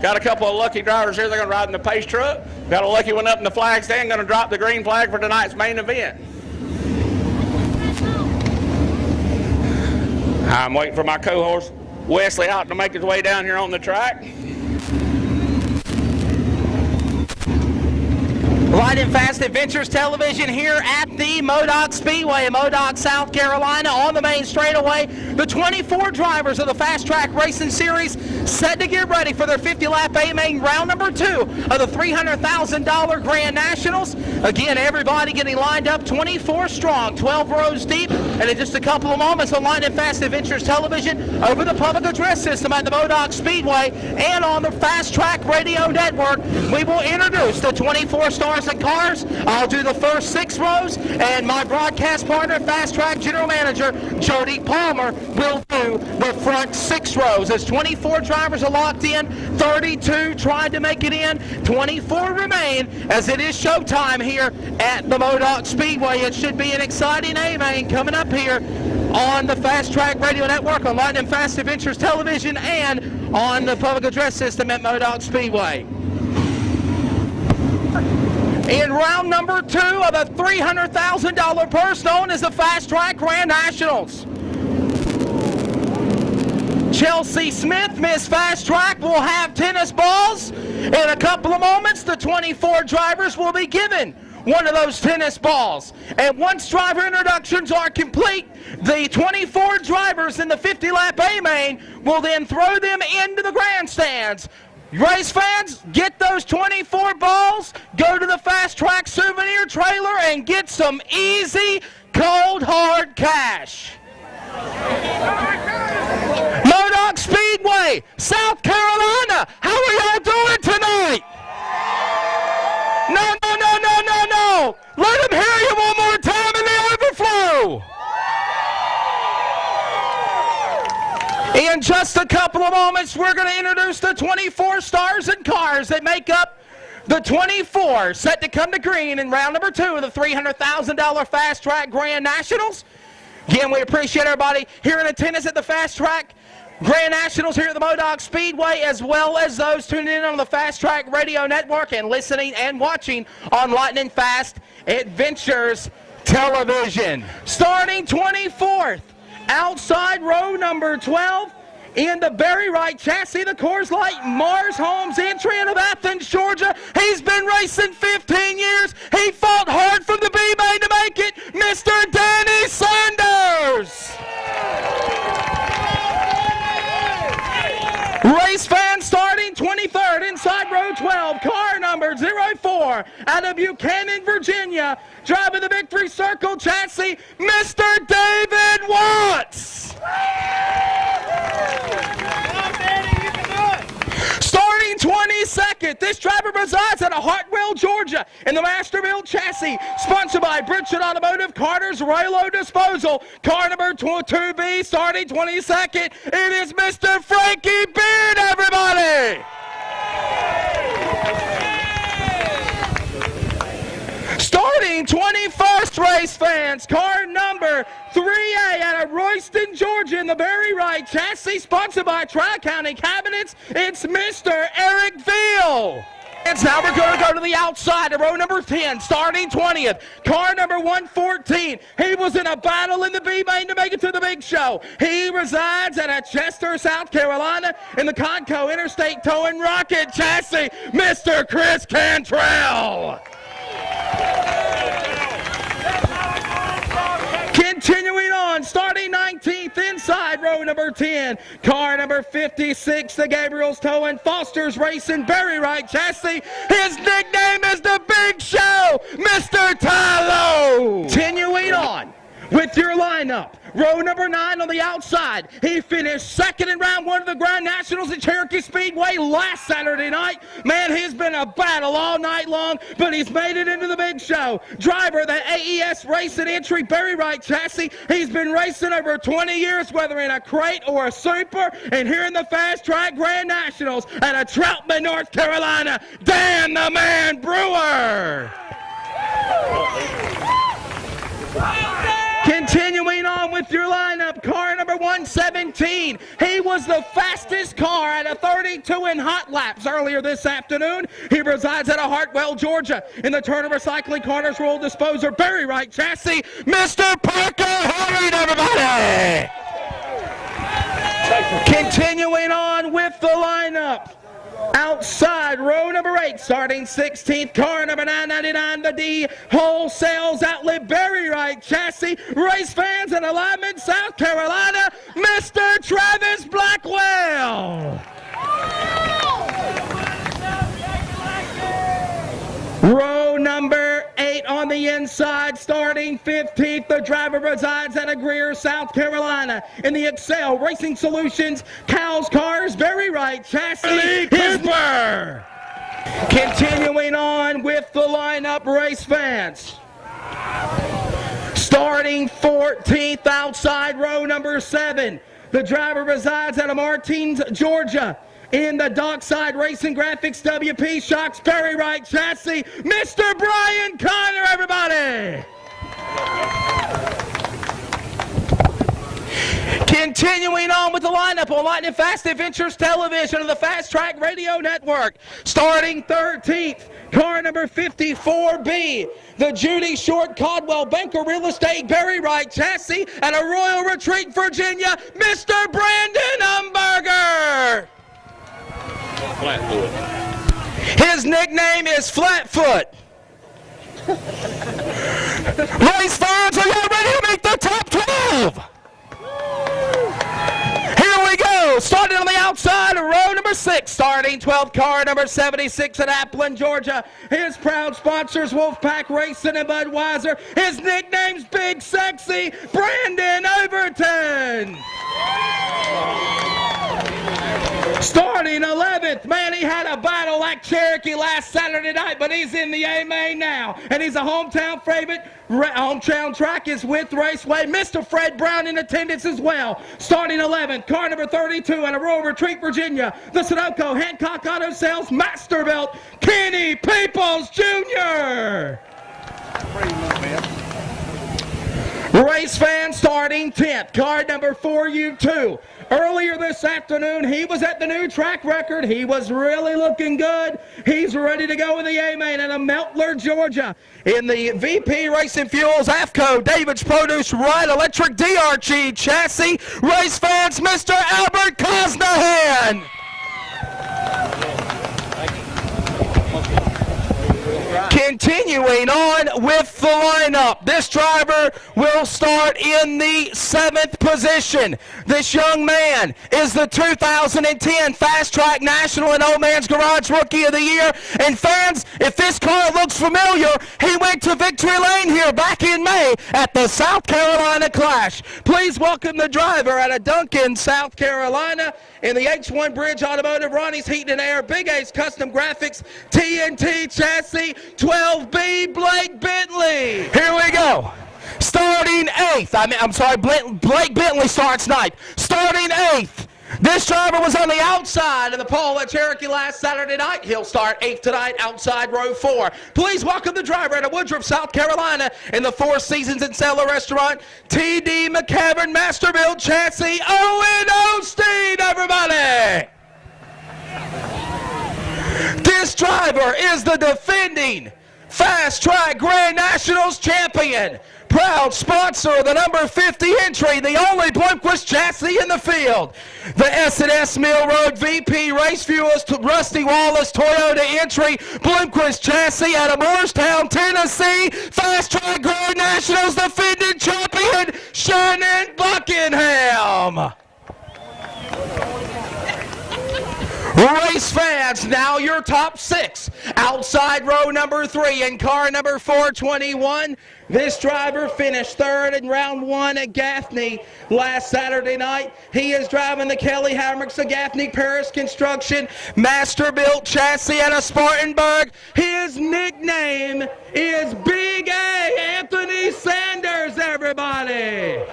Got a couple of lucky drivers here. They're going to ride in the pace truck. Got a lucky one up in the flag stand. Going to drop the green flag for tonight's main event. I'm waiting for my co-horse Wesley out to make his way down here on the track. Lightnin Fast Adventures Television here at the MODOC Speedway in MODOC, South Carolina on the main straightaway. The 24 drivers of the Fast Track Racing Series set to get ready for their 50-lap A-Main round number 2 of the $300,000 Grand Nationals. Again, everybody getting lined up 24 strong, 12 rows deep, and in just a couple of moments on Lightnin Fast Adventures Television over the public address system at the MODOC Speedway and on the Fast Track Radio Network, we will introduce the 24 stars and cars. I'll do the first 6 rows, and my broadcast partner, Fast Track General Manager Jody Palmer, will do the front 6 rows. As 24 drivers are locked in, 32 tried to make it in, 24 remain, as it is showtime here at the MODOC Speedway. It should be an exciting A-Main coming up here on the Fast Track Radio Network, on Lightnin Fast Adventures Television, and on the public address system at MODOC Speedway. In round number 2 of the $300,000 purse known as the Fast Track Grand Nationals. Chelsea Smith, Miss Fast Track, will have tennis balls. In a couple of moments, the 24 drivers will be given one of those tennis balls. And once driver introductions are complete, the 24 drivers in the 50-lap A-Main will then throw them into the grandstands. Race fans, get those 24 balls, go to the Fast Track souvenir trailer, and get some easy, cold, hard cash. MODOC Speedway, South Carolina, how are y'all doing tonight? No, no, no, no, no, no. Let them hear you one more time in the overflow. In just a couple of moments, we're going to introduce the 24 stars and cars that make up the 24 set to come to green in round number 2 of the $300,000 Fast Track Grand Nationals. Again, we appreciate everybody here in attendance at the Fast Track Grand Nationals here at the MODOC Speedway, as well as those tuning in on the Fast Track Radio Network and listening and watching on Lightnin Fast Adventures Television. Starting 24th, outside row number 12, in the Barry Wright chassis, the Coors Light Mars Homes entry out of Athens, Georgia. He's been racing 15 years. He fought hard from the B-Main to make it, Mr. Danny Sanders. Race fans, starting 23rd, inside row 12, car number 04, out of Buchanan, Virginia, driving the Victory Circle chassis, Mr. David Watts. Starting 22nd, this driver resides out of Hartwell, Georgia, in the Masterbuilt chassis, sponsored by Bridget Automotive, Carter's Raylo Disposal. Car number 2B, starting 22nd, it is Mr. Frankie Beard, everybody! Starting 21st, race fans, car number 3A out of Royston, Georgia, in the Barry Wright chassis, sponsored by Tri-County Cabinets, it's Mr. Eric Veal. And now we're going to go to the outside of row number 10, starting 20th, car number 114. He was in a battle in the B-Main to make it to the big show. He resides out of Chester, South Carolina, in the Conco Interstate Towing Rocket chassis, Mr. Chris Cantrell. Continuing on, starting 19th, inside row number 10, car number 56, the Gabriel's Towing Foster's Racing Barry Wright chassis. His nickname is the Big Show, Mr. Tylo. Continuing on with your lineup. Row number 9 on the outside. He finished second in round 1 of the Grand Nationals at Cherokee Speedway last Saturday night. Man, he's been a battle all night long, but he's made it into the big show. Driver, the AES Racing Entry Barry Wright chassis. He's been racing over 20 years, whether in a crate or a super, and here in the Fast Track Grand Nationals out of Troutman, North Carolina, Dan the Man Brewer. Continuing on with your lineup, car number 1:17. He was the fastest car at a 32 in hot laps earlier this afternoon. He resides out of Hartwell, Georgia. In the Turner Recycling Carters Roll Disposer Berry Right chassis, Mr. Parker Herring, everybody! Continuing on with the lineup. Outside, row number 8, starting 16th, car number 999, the D Wholesales Outlet Berry Right chassis. Race fans in alignment, South Carolina, Mr. Travis Blackwell. Row number 8 on the inside, starting 15th. The driver resides out of Greer, South Carolina. In the Excel Racing Solutions, Cow's Cars, Berry Right chassis, Cooper. Continuing on with the lineup, race fans. Starting 14th, outside, row number 7. The driver resides out of Martins, Georgia. In the Dockside Racing Graphics WP Shocks Berry Right chassis, Mr. Brian Connor, everybody! Continuing on with the lineup on Lightnin Fast Adventures Television of the Fast Track Radio Network. Starting 13th, car number 54B, the Judy Short Caldwell Banker Real Estate Berry Right chassis at a Royal Retreat, Virginia, Mr. Brandon Umberger. Flatfoot. His nickname is Flatfoot. Race fans, are you ready to make the top 12? Here we go. Starting on the outside, row number 6, starting 12th, car number 76 at Applin, Georgia. His proud sponsors, Wolfpack Racing and Budweiser. His nickname's Big Sexy, Brandon Overton. Starting 11th, man, he had a battle like Cherokee last Saturday night, but he's in the A-Main now, and he's a hometown favorite. Hometown track is with Raceway. Mr. Fred Brown in attendance as well. Starting 11th, car number 32 at a Royal Retreat, Virginia, the Sunoco Hancock Auto Sales Masterbuilt, Kenny Peoples Jr. Race fan starting 10th, car number 4U2. Earlier this afternoon, he was at the new track record. He was really looking good. He's ready to go in the A-Main at a Meltler, Georgia. In the VP Racing Fuels AFCO David's Produce Ride Electric DRG chassis, race fans, Mr. Albert Cosnahan. Continuing on with the lineup, this driver will start in the 7th position. This young man is the 2010 Fast Track National and Old Man's Garage Rookie of the Year. And fans, if this car looks familiar, he went to Victory Lane here back in May at the South Carolina Clash. Please welcome the driver out of Duncan, South Carolina, in the H1 Bridge Automotive, Ronnie's Heat and Air, Big A's Custom Graphics, TNT chassis, 12B, Blake Bentley. Here we go. Starting 8th. Blake Bentley starts 9th. Starting 8th. This driver was on the outside of the pole at Cherokee last Saturday night. He'll start 8th tonight outside row 4. Please welcome the driver out of Woodruff, South Carolina, in the Four Seasons and Cellar Restaurant, T.D. McCavern Masterbuilt chassis, Owen Osteen, everybody! This driver is the defending Fast Track Grand Nationals champion. Proud sponsor of the number 50 entry, the only Bloomquist chassis in the field. The S&S Mill Road VP Race Fuels to Rusty Wallace Toyota entry, Bloomquist chassis out of Morristown, Tennessee. Fast Track Grand Nationals defending champion, Shannon Buckingham. Race fans, now your top 6. Outside row number 3 in car number 421. This driver finished 3rd in round 1 at Gaffney last Saturday night. He is driving the Kelly Hammocks of Gaffney Paris Construction Masterbuilt chassis out of Spartanburg. His nickname is Big A, Anthony Sanders, everybody.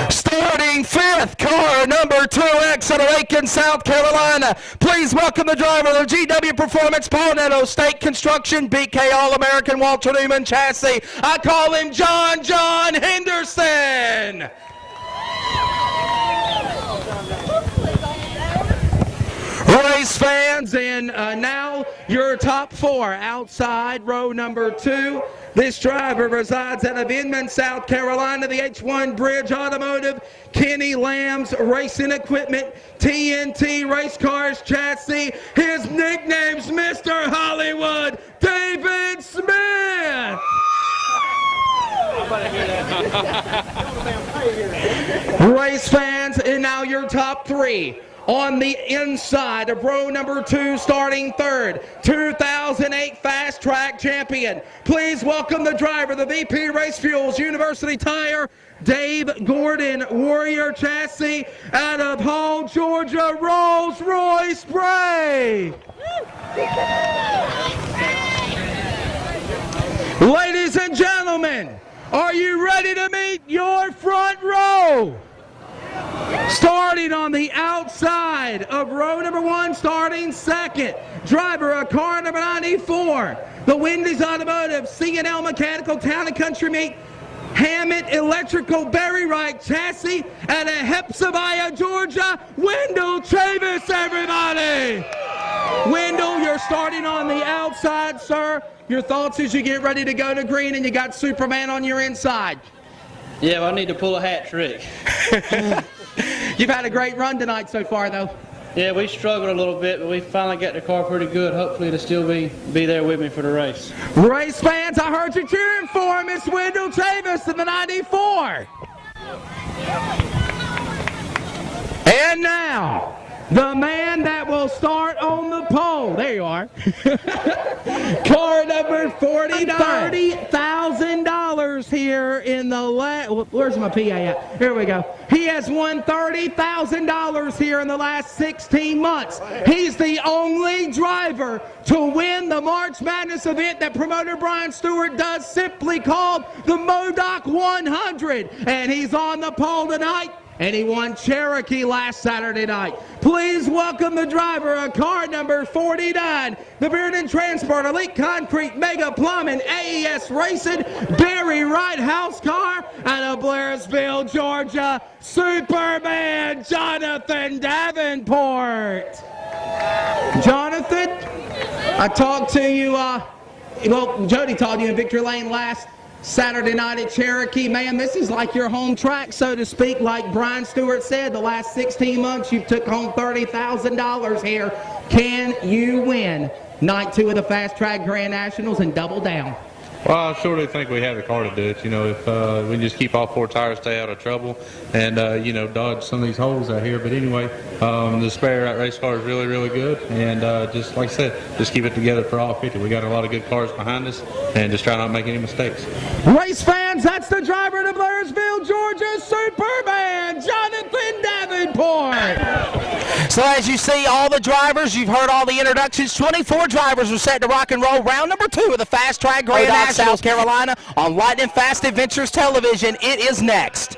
Starting 5th, car number 2X out of Aiken, South Carolina. Please welcome the driver of the GW Performance Palmetto State Construction BK All-American Walter Newman chassis. I call him John Henderson. Race fans, and now your top four outside row number 2. This driver resides out of Inman, South Carolina, the H1 Bridge Automotive, Kenny Lamb's Racing Equipment, TNT Race Cars Chassis. His nickname's Mr. Hollywood, David Smith. Race fans, and now your top 3. On the inside of row number 2, starting third, 2008 Fast Track champion. Please welcome the driver, the VP Race Fuels University Tire, Dave Gordon, Warrior Chassis, out of Hall, Georgia, Rolls-Royce Bray. Ladies and gentlemen, are you ready to meet your front row? Starting on the outside of row number 1, starting second, driver of car number 94, the Wendy's Automotive, C&L Mechanical, Town and Country Meet, Hammett Electrical, Berry Wright Chassis, out of Hepzibah, Georgia, Wendell Chavis, everybody! Wendell, you're starting on the outside, sir. Your thoughts as you get ready to go to green and you got Superman on your inside. Yeah, well, I need to pull a hat trick. You've had a great run tonight so far, though. Yeah, we struggled a little bit, but we finally got the car pretty good. Hopefully it'll still be there with me for the race. Race fans, I heard you cheering for him. It's Wendell Chavis in the 94. And now, the man that will start on the pole. There you are. Car number 49. $30,000 here in the last. Where's my PA at? Here we go. He has won $30,000 here in the last 16 months. He's the only driver to win the March Madness event that promoter Brian Stewart does, simply called the MODOC 100. And he's on the pole tonight. And he won Cherokee last Saturday night. Please welcome the driver of car number 49, the Bearden Transport, Elite Concrete, Mega Plumbing, AES Racing, Berry Wright House Car, out of Blairsville, Georgia, Superman Jonathan Davenport. Jonathan, I talked to you, well, Jody talked to you in Victory Lane last Saturday night at Cherokee. Man, this is like your home track, so to speak. Like Brian Stewart said, the last 16 months you've took home $30,000 here. Can you win night 2 of the Fast Track Grand Nationals and double down? Well, I surely think we have the car to do it. You know, if we just keep all 4 tires, stay out of trouble, and you know, dodge some of these holes out here. But anyway, the spare race car is really, really good, and just like I said, just keep it together for all 50. We got a lot of good cars behind us, and just try not to make any mistakes. Race fans, that's the driver to Blairsville, Georgia, Superman Jonathan Davenport. So as you see, all the drivers, you've heard all the introductions. 24 drivers are set to rock and roll. Round number 2 of the Fast Track Grand Nationals, South Carolina, on Lightnin Fast Adventures Television. It is next.